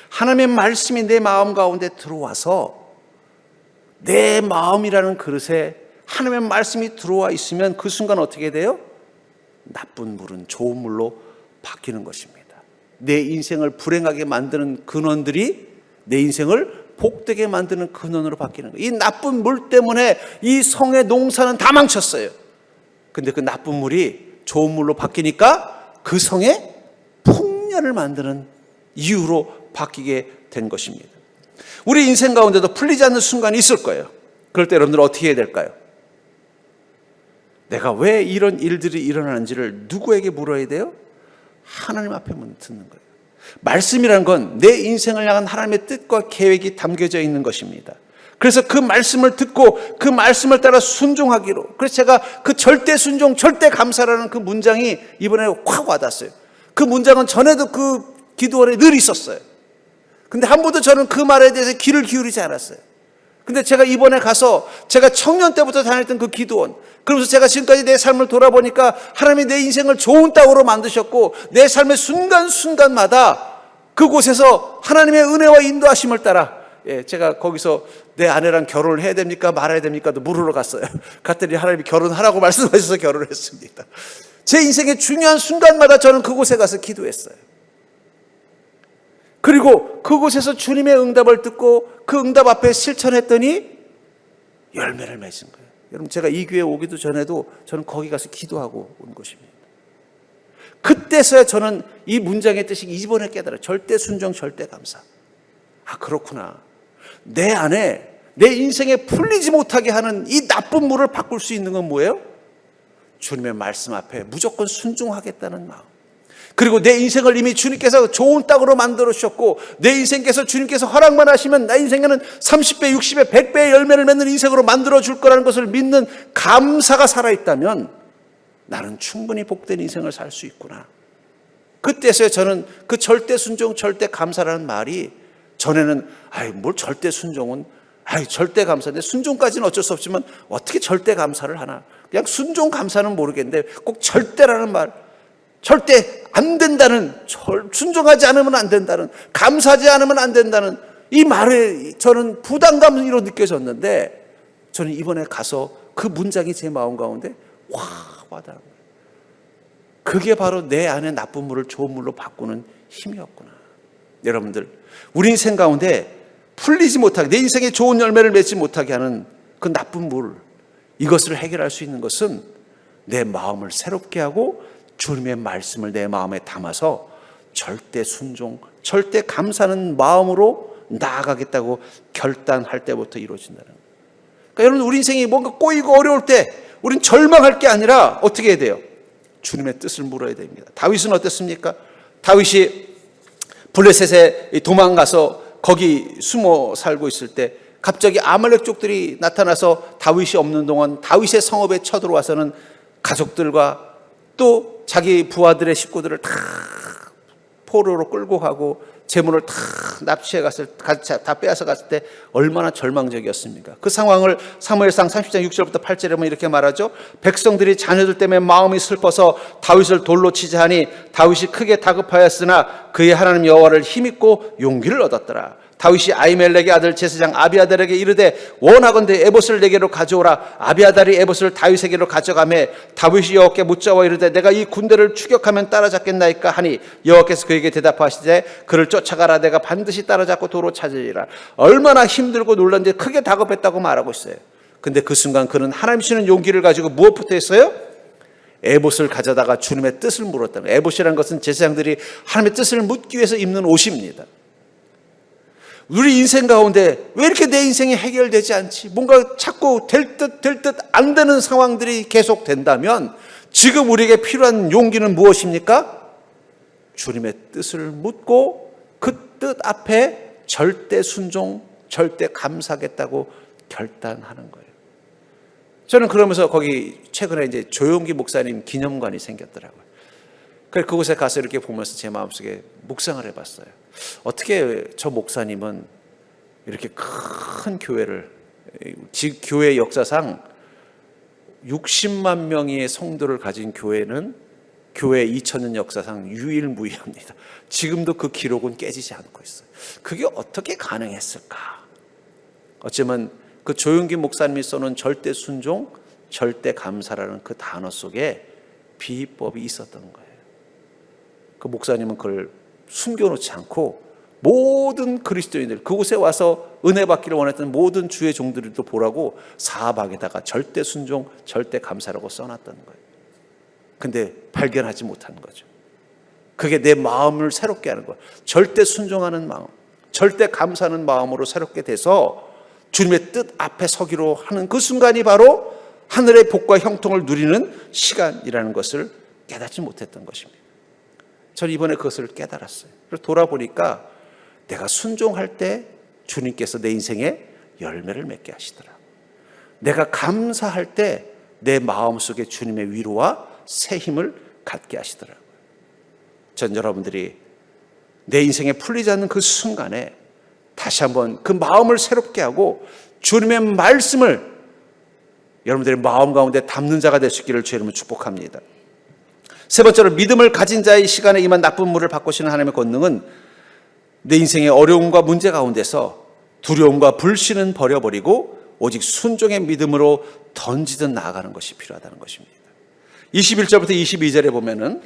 하나님의 말씀이 내 마음 가운데 들어와서 내 마음이라는 그릇에 하나님의 말씀이 들어와 있으면 그 순간 어떻게 돼요? 나쁜 물은 좋은 물로 바뀌는 것입니다. 내 인생을 불행하게 만드는 근원들이 내 인생을 복되게 만드는 근원으로 바뀌는 거예요. 이 나쁜 물 때문에 이 성의 농사는 다 망쳤어요. 근데 그 나쁜 물이 좋은 물로 바뀌니까 그 성에 풍년을 만드는 이유로 바뀌게 된 것입니다. 우리 인생 가운데도 풀리지 않는 순간이 있을 거예요. 그럴 때 여러분들 어떻게 해야 될까요? 내가 왜 이런 일들이 일어나는지를 누구에게 물어야 돼요? 하나님 앞에 듣는 거예요. 말씀이라는 건 내 인생을 향한 하나님의 뜻과 계획이 담겨져 있는 것입니다. 그래서 그 말씀을 듣고 그 말씀을 따라 순종하기로. 그래서 제가 그 절대 순종, 절대 감사라는 그 문장이 이번에 확 와닿았어요. 그 문장은 전에도 그 기도원에 늘 있었어요. 근데 한 번도 저는 그 말에 대해서 귀를 기울이지 않았어요. 근데 제가 이번에 가서 제가 청년 때부터 다녔던 그 기도원, 그러면서 제가 지금까지 내 삶을 돌아보니까 하나님이 내 인생을 좋은 땅으로 만드셨고 내 삶의 순간순간마다 그곳에서 하나님의 은혜와 인도하심을 따라 제가 거기서 내 아내랑 결혼을 해야 됩니까 말아야 됩니까 물으러 갔어요. 갔더니 하나님이 결혼하라고 말씀하셔서 결혼을 했습니다. 제 인생의 중요한 순간마다 저는 그곳에 가서 기도했어요. 그리고 그곳에서 주님의 응답을 듣고 그 응답 앞에 실천했더니 열매를 맺은 거예요. 여러분, 제가 이 교회에 오기도 전에도 저는 거기 가서 기도하고 온 것입니다. 그때서야 저는 이 문장의 뜻이 이번에 깨달아요. 절대 순종, 절대 감사. 아, 그렇구나. 내 안에 내 인생에 풀리지 못하게 하는 이 나쁜 물을 바꿀 수 있는 건 뭐예요? 주님의 말씀 앞에 무조건 순종하겠다는 마음. 그리고 내 인생을 이미 주님께서 좋은 땅으로 만들어 주셨고, 내 인생께서 주님께서 허락만 하시면 내 인생에는 30배, 60배, 100배의 열매를 맺는 인생으로 만들어 줄 거라는 것을 믿는 감사가 살아있다면 나는 충분히 복된 인생을 살 수 있구나. 그때서야 저는 그 절대 순종, 절대 감사라는 말이, 전에는 뭘 절대 순종은, 절대 감사인데, 순종까지는 어쩔 수 없지만 어떻게 절대 감사를 하나. 그냥 순종 감사는 모르겠는데 꼭 절대라는 말, 절대 안 된다는, 순종하지 않으면 안 된다는, 감사하지 않으면 안 된다는 이 말에 저는 부담감으로 느껴졌는데, 저는 이번에 가서 그 문장이 제 마음 가운데 확 와닿은 거예요. 그게 바로 내 안에 나쁜 물을 좋은 물로 바꾸는 힘이었구나. 여러분들, 우리 인생 가운데 풀리지 못하게, 내 인생에 좋은 열매를 맺지 못하게 하는 그 나쁜 물, 이것을 해결할 수 있는 것은 내 마음을 새롭게 하고 주님의 말씀을 내 마음에 담아서 절대 순종, 절대 감사하는 마음으로 나아가겠다고 결단할 때부터 이루어진다는 거예요. 그러니까 여러분, 우리 인생이 뭔가 꼬이고 어려울 때 우린 절망할 게 아니라 어떻게 해야 돼요? 주님의 뜻을 물어야 됩니다. 다윗은 어땠습니까? 다윗이 블레셋에 도망가서 거기 숨어 살고 있을 때 갑자기 아말렉족들이 나타나서 다윗이 없는 동안 다윗의 성읍에 쳐들어와서는 가족들과 또 자기 부하들의 식구들을 다 포로로 끌고 가고 재물을 다 납치해 다 빼앗아 갔을 때 얼마나 절망적이었습니까? 그 상황을 사무엘상 30장 6절부터 8절에 보면 이렇게 말하죠. 백성들이 자녀들 때문에 마음이 슬퍼서 다윗을 돌로 치자 하니 다윗이 크게 다급하였으나 그의 하나님 여호와를 힘입고 용기를 얻었더라. 다윗이 아히멜렉의 아들 제사장 아비아달에게 이르되 원하건대 에봇을 내게로 가져오라. 아비아달이 에봇을 다윗에게로 가져가매 다윗이 여호와께 묻자와 이르되 내가 이 군대를 추격하면 따라잡겠나이까 하니 여호와께서 그에게 대답하시되 그를 쫓아가라. 내가 반드시 따라잡고 도로 찾으리라. 얼마나 힘들고 놀랐는지 크게 다급했다고 말하고 있어요. 근데 그 순간 그는 하나님 주시는 용기를 가지고 무엇부터 했어요? 에봇을 가져다가 주님의 뜻을 물었다는 거예요. 에봇이라는 것은 제사장들이 하나님의 뜻을 묻기 위해서 입는 옷입니다. 우리 인생 가운데 왜 이렇게 내 인생이 해결되지 않지? 뭔가 자꾸 될 듯 안 되는 상황들이 계속 된다면 지금 우리에게 필요한 용기는 무엇입니까? 주님의 뜻을 묻고 그 뜻 앞에 절대 순종, 절대 감사하겠다고 결단하는 거예요. 저는 그러면서 거기 최근에 이제 조용기 목사님 기념관이 생겼더라고요. 그래서 그곳에 가서 이렇게 보면서 제 마음속에 묵상을 해봤어요. 어떻게 저 목사님은 이렇게 큰 교회를, 교회 역사상 60만 명의 성도를 가진 교회는 교회 2000년 역사상 유일무이합니다. 지금도 그 기록은 깨지지 않고 있어요. 그게 어떻게 가능했을까? 어쩌면 그 조용기 목사님이 써놓은 절대 순종, 절대 감사라는 그 단어 속에 비법이 있었던 거예요. 그 목사님은 그걸 숨겨놓지 않고 모든 그리스도인들, 그곳에 와서 은혜 받기를 원했던 모든 주의 종들도 보라고 사박에다가 절대 순종, 절대 감사라고 써놨던 거예요. 근데 발견하지 못한 거죠. 그게 내 마음을 새롭게 하는 거예요. 절대 순종하는 마음, 절대 감사하는 마음으로 새롭게 돼서 주님의 뜻 앞에 서기로 하는 그 순간이 바로 하늘의 복과 형통을 누리는 시간이라는 것을 깨닫지 못했던 것입니다. 저는 이번에 그것을 깨달았어요. 그래서 돌아보니까 내가 순종할 때 주님께서 내 인생에 열매를 맺게 하시더라. 내가 감사할 때 내 마음속에 주님의 위로와 새 힘을 갖게 하시더라고요. 전 여러분들이 내 인생에 풀리지 않는 그 순간에 다시 한번 그 마음을 새롭게 하고 주님의 말씀을 여러분들의 마음 가운데 담는 자가 될 수 있기를 주의 이름으로 축복합니다. 세 번째로 믿음을 가진 자의 시간에 임한 나쁜 물을 바꾸시는 하나님의 권능은 내 인생의 어려움과 문제 가운데서 두려움과 불신은 버려버리고 오직 순종의 믿음으로 던지듯 나아가는 것이 필요하다는 것입니다. 21절부터 22절에 보면은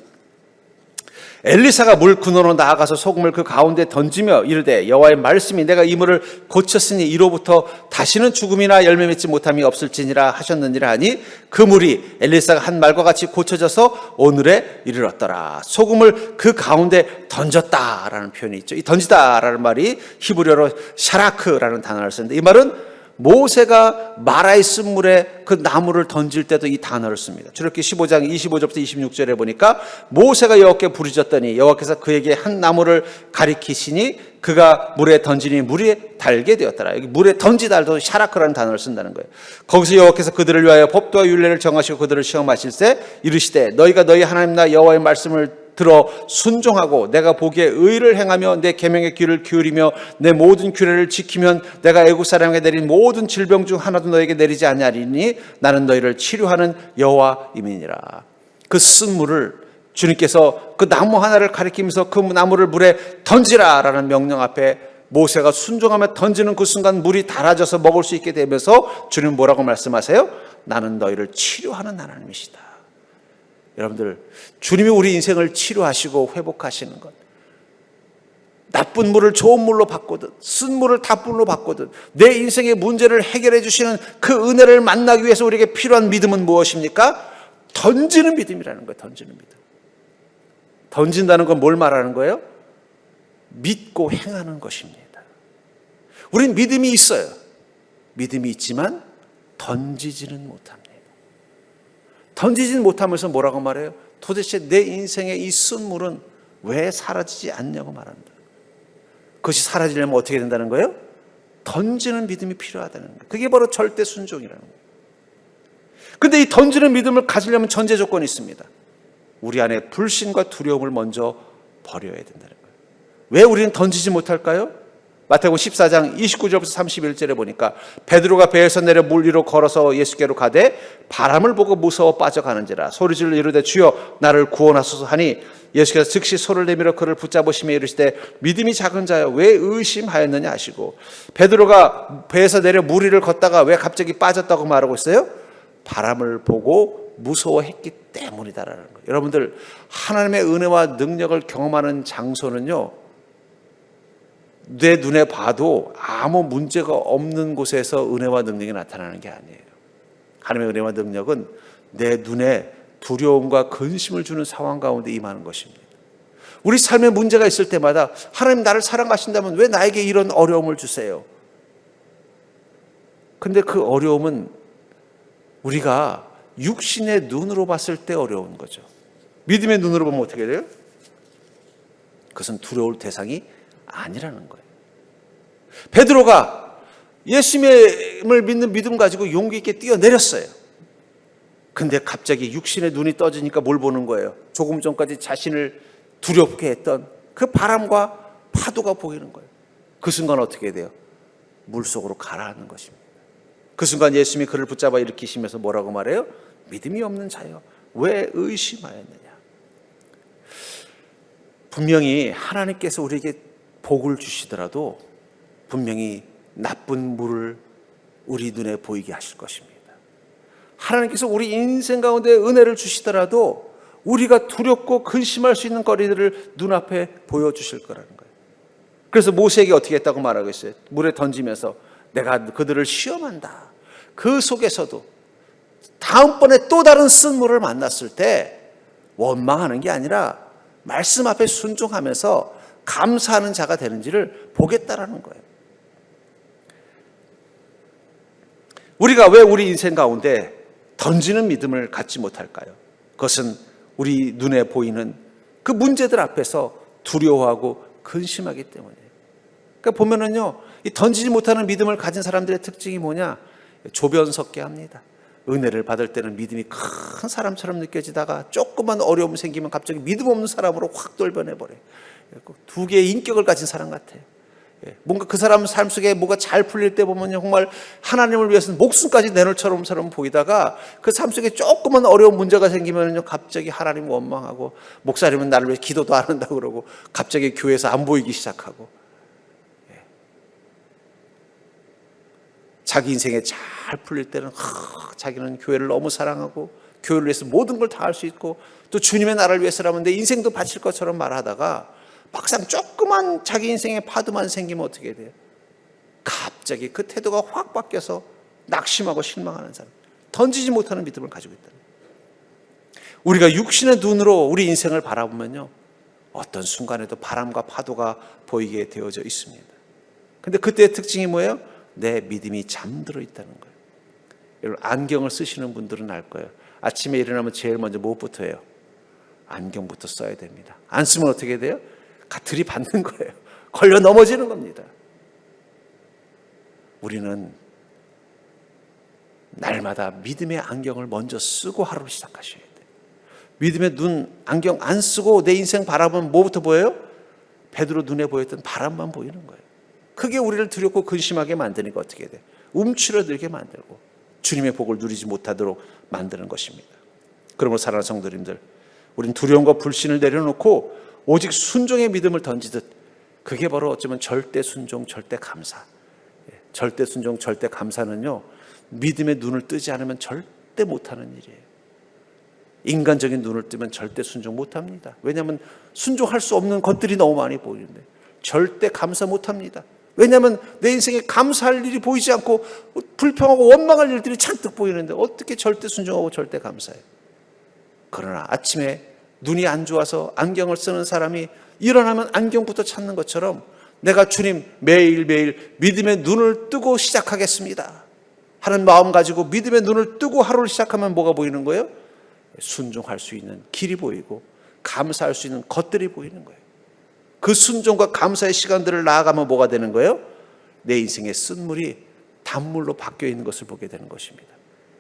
엘리사가 물 근원으로 나아가서 소금을 그 가운데 던지며 이르되 여호와의 말씀이 내가 이 물을 고쳤으니 이로부터 다시는 죽음이나 열매 맺지 못함이 없을지니라 하셨느니라 하니 그 물이 엘리사가 한 말과 같이 고쳐져서 오늘에 이르렀더라. 소금을 그 가운데 던졌다라는 표현이 있죠. 이 던지다라는 말이 히브리어로 샤라크라는 단어를 쓰는데 이 말은 모세가 마라에 쓴 물에 그 나무를 던질 때도 이 단어를 씁니다. 출애굽기 15장 25절부터 26절에 보니까 모세가 여호와께 부르짖었더니 여호와께서 그에게 한 나무를 가리키시니 그가 물에 던지니 물이 달게 되었더라. 여기 물에 던지다도 샤라크라는 단어를 쓴다는 거예요. 거기서 여호와께서 그들을 위하여 법도와 율례를 정하시고 그들을 시험하실세 이르시되 너희가 너희 하나님 나 여호와의 말씀을 들어 순종하고 내가 보기에 의를 행하며 내 계명의 귀를 기울이며 내 모든 규례를 지키면 내가 애국 사람에게 내린 모든 질병 중 하나도 너에게 내리지 아니하리니 나는 너희를 치료하는 여호와임이니라. 그 쓴 물을 주님께서 그 나무 하나를 가리키면서 그 나무를 물에 던지라라는 명령 앞에 모세가 순종하며 던지는 그 순간 물이 달아져서 먹을 수 있게 되면서 주님 뭐라고 말씀하세요? 나는 너희를 치료하는 하나님이시다. 여러분들, 주님이 우리 인생을 치료하시고 회복하시는 것, 나쁜 물을 좋은 물로 바꾸듯 쓴 물을 나쁜 물로 바꾸듯 내 인생의 문제를 해결해 주시는 그 은혜를 만나기 위해서 우리에게 필요한 믿음은 무엇입니까? 던지는 믿음이라는 거예요. 던지는 믿음. 던진다는 건 뭘 말하는 거예요? 믿고 행하는 것입니다. 우린 믿음이 있어요. 믿음이 있지만 던지지는 못합니다. 던지지는 못하면서 뭐라고 말해요? 도대체 내 인생의 이 쓴물은 왜 사라지지 않냐고 말한다. 그것이 사라지려면 어떻게 된다는 거예요? 던지는 믿음이 필요하다는 거예요. 그게 바로 절대 순종이라는 거예요. 그런데 이 던지는 믿음을 가지려면 전제 조건이 있습니다. 우리 안에 불신과 두려움을 먼저 버려야 된다는 거예요. 왜 우리는 던지지 못할까요? 마태복음 14장 29절부터 31절에 보니까 베드로가 배에서 내려 물 위로 걸어서 예수께로 가되 바람을 보고 무서워 빠져가는지라 소리질러 이르되 주여 나를 구원하소서 하니 예수께서 즉시 손을 내밀어 그를 붙잡으시며 이르시되 믿음이 작은 자여 왜 의심하였느냐 하시고 베드로가 배에서 내려 물 위를 걷다가 왜 갑자기 빠졌다고 말하고 있어요? 바람을 보고 무서워했기 때문이다라는 거예요. 여러분들, 하나님의 은혜와 능력을 경험하는 장소는요, 내 눈에 봐도 아무 문제가 없는 곳에서 은혜와 능력이 나타나는 게 아니에요. 하나님의 은혜와 능력은 내 눈에 두려움과 근심을 주는 상황 가운데 임하는 것입니다. 우리 삶에 문제가 있을 때마다 하나님 나를 사랑하신다면 왜 나에게 이런 어려움을 주세요? 근데 그 어려움은 우리가 육신의 눈으로 봤을 때 어려운 거죠. 믿음의 눈으로 보면 어떻게 돼요? 그것은 두려울 대상이 아니라는 거예요. 베드로가 예수님을 믿는 믿음 가지고 용기 있게 뛰어내렸어요. 근데 갑자기 육신의 눈이 떠지니까 뭘 보는 거예요? 조금 전까지 자신을 두렵게 했던 그 바람과 파도가 보이는 거예요. 그 순간 어떻게 돼요? 물속으로 가라앉는 것입니다. 그 순간 예수님이 그를 붙잡아 일으키시면서 뭐라고 말해요? 믿음이 없는 자여 왜 의심하였느냐. 분명히 하나님께서 우리에게 복을 주시더라도 분명히 나쁜 물을 우리 눈에 보이게 하실 것입니다. 하나님께서 우리 인생 가운데 은혜를 주시더라도 우리가 두렵고 근심할 수 있는 거리들을 눈앞에 보여주실 거라는 거예요. 그래서 모세에게 어떻게 했다고 말하고 있어요? 물에 던지면서 내가 그들을 시험한다. 그 속에서도 다음번에 또 다른 쓴 물을 만났을 때 원망하는 게 아니라 말씀 앞에 순종하면서 감사하는 자가 되는지를 보겠다라는 거예요. 우리가 왜 우리 인생 가운데 던지는 믿음을 갖지 못할까요? 그것은 우리 눈에 보이는 그 문제들 앞에서 두려워하고 근심하기 때문이에요. 그러니까 보면은요, 이 던지지 못하는 믿음을 가진 사람들의 특징이 뭐냐? 조변 섞게 합니다. 은혜를 받을 때는 믿음이 큰 사람처럼 느껴지다가 조그만 어려움 생기면 갑자기 믿음 없는 사람으로 확 돌변해버려요. 두 개의 인격을 가진 사람 같아요. 뭔가 그 사람 삶 속에 뭐가 잘 풀릴 때 보면 정말 하나님을 위해서는 목숨까지 내놓을 처럼 보이다가 그 삶 속에 조그만 어려운 문제가 생기면 갑자기 하나님 원망하고 목사님은 나를 위해 기도도 안 한다고 그러고 갑자기 교회에서 안 보이기 시작하고 자기 인생에 잘 풀릴 때는 자기는 교회를 너무 사랑하고 교회를 위해서 모든 걸 다 할 수 있고 또 주님의 나라를 위해서라면 내 인생도 바칠 것처럼 말하다가 막상 조그만 자기 인생에 파도만 생기면 어떻게 돼요? 갑자기 그 태도가 확 바뀌어서 낙심하고 실망하는 사람, 던지지 못하는 믿음을 가지고 있다. 우리가 육신의 눈으로 우리 인생을 바라보면요, 어떤 순간에도 바람과 파도가 보이게 되어져 있습니다. 근데 그때의 특징이 뭐예요? 내 믿음이 잠들어 있다는 거예요. 여러분, 안경을 쓰시는 분들은 알 거예요. 아침에 일어나면 제일 먼저 무엇부터 해요? 안경부터 써야 됩니다. 안 쓰면 어떻게 돼요? 들이받는 거예요. 걸려 넘어지는 겁니다. 우리는 날마다 믿음의 안경을 먼저 쓰고 하루를 시작하셔야 돼요. 믿음의 눈 안경 안 쓰고 내 인생 바라보면 뭐부터 보여요? 베드로 눈에 보였던 바람만 보이는 거예요. 그게 우리를 두렵고 근심하게 만드니까 어떻게 돼요? 움츠러들게 만들고 주님의 복을 누리지 못하도록 만드는 것입니다. 그러므로 사랑하는 성도님들, 우린 두려움과 불신을 내려놓고 오직 순종의 믿음을 던지듯, 그게 바로 어쩌면 절대 순종, 절대 감사. 절대 순종, 절대 감사는요, 믿음의 눈을 뜨지 않으면 절대 못하는 일이에요. 인간적인 눈을 뜨면 절대 순종 못합니다. 왜냐하면 순종할 수 없는 것들이 너무 많이 보이는데 절대 감사 못합니다. 왜냐하면 내 인생에 감사할 일이 보이지 않고 불평하고 원망할 일들이 잔뜩 보이는데 어떻게 절대 순종하고 절대 감사해요? 그러나 아침에 눈이 안 좋아서 안경을 쓰는 사람이 일어나면 안경부터 찾는 것처럼 내가 주님 매일매일 믿음의 눈을 뜨고 시작하겠습니다 하는 마음 가지고 믿음의 눈을 뜨고 하루를 시작하면 뭐가 보이는 거예요? 순종할 수 있는 길이 보이고 감사할 수 있는 것들이 보이는 거예요. 그 순종과 감사의 시간들을 나아가면 뭐가 되는 거예요? 내 인생의 쓴물이 단물로 바뀌어 있는 것을 보게 되는 것입니다.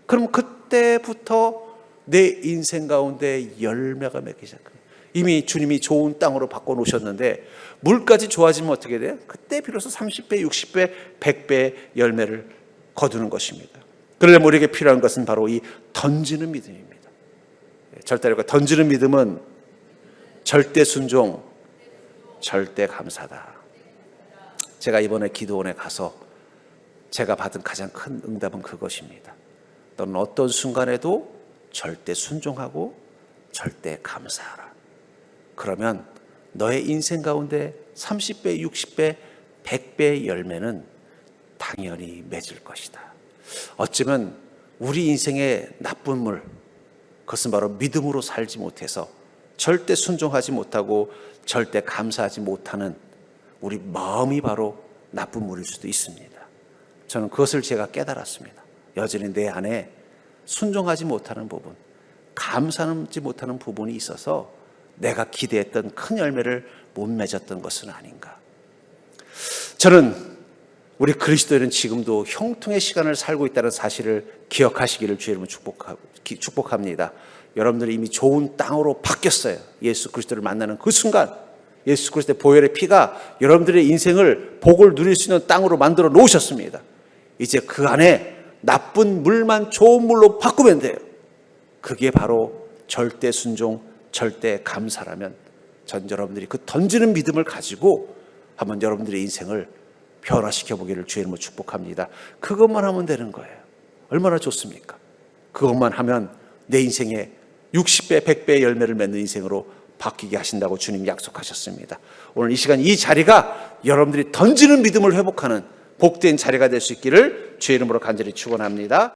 그럼 그때부터 내 인생 가운데 열매가 맺기 시작해요. 이미 주님이 좋은 땅으로 바꿔놓으셨는데 물까지 좋아지면 어떻게 돼요? 그때 비로소 30배, 60배, 100배의 열매를 거두는 것입니다. 그러려면 우리에게 필요한 것은 바로 이 던지는 믿음입니다. 절대로 던지는 믿음은 절대 순종, 절대 감사다. 제가 이번에 기도원에 가서 제가 받은 가장 큰 응답은 그것입니다. 너는 어떤 순간에도 절대 순종하고 절대 감사하라. 그러면 너의 인생 가운데 30배, 60배, 100배의 열매는 당연히 맺을 것이다. 어쩌면 우리 인생의 나쁜 물, 그것은 바로 믿음으로 살지 못해서 절대 순종하지 못하고 절대 감사하지 못하는 우리 마음이 바로 나쁜 물일 수도 있습니다. 저는 그것을 제가 깨달았습니다. 여전히 내 안에 순종하지 못하는 부분, 감사하지 못하는 부분이 있어서 내가 기대했던 큰 열매를 못 맺었던 것은 아닌가. 저는 우리 그리스도인은 지금도 형통의 시간을 살고 있다는 사실을 기억하시기를 주의 이름으로 축복합니다. 여러분들이 이미 좋은 땅으로 바뀌었어요. 예수 그리스도를 만나는 그 순간 예수 그리스도의 보혈의 피가 여러분들의 인생을 복을 누릴 수 있는 땅으로 만들어 놓으셨습니다. 이제 그 안에 나쁜 물만 좋은 물로 바꾸면 돼요. 그게 바로 절대 순종, 절대 감사라면 전 여러분들이 그 던지는 믿음을 가지고 한번 여러분들의 인생을 변화시켜 보기를 주의 이름으로 축복합니다. 그것만 하면 되는 거예요. 얼마나 좋습니까? 그것만 하면 내 인생에 60배, 100배의 열매를 맺는 인생으로 바뀌게 하신다고 주님이 약속하셨습니다. 오늘 이 시간 이 자리가 여러분들이 던지는 믿음을 회복하는 복된 자리가 될 수 있기를 주의 이름으로 간절히 축원합니다.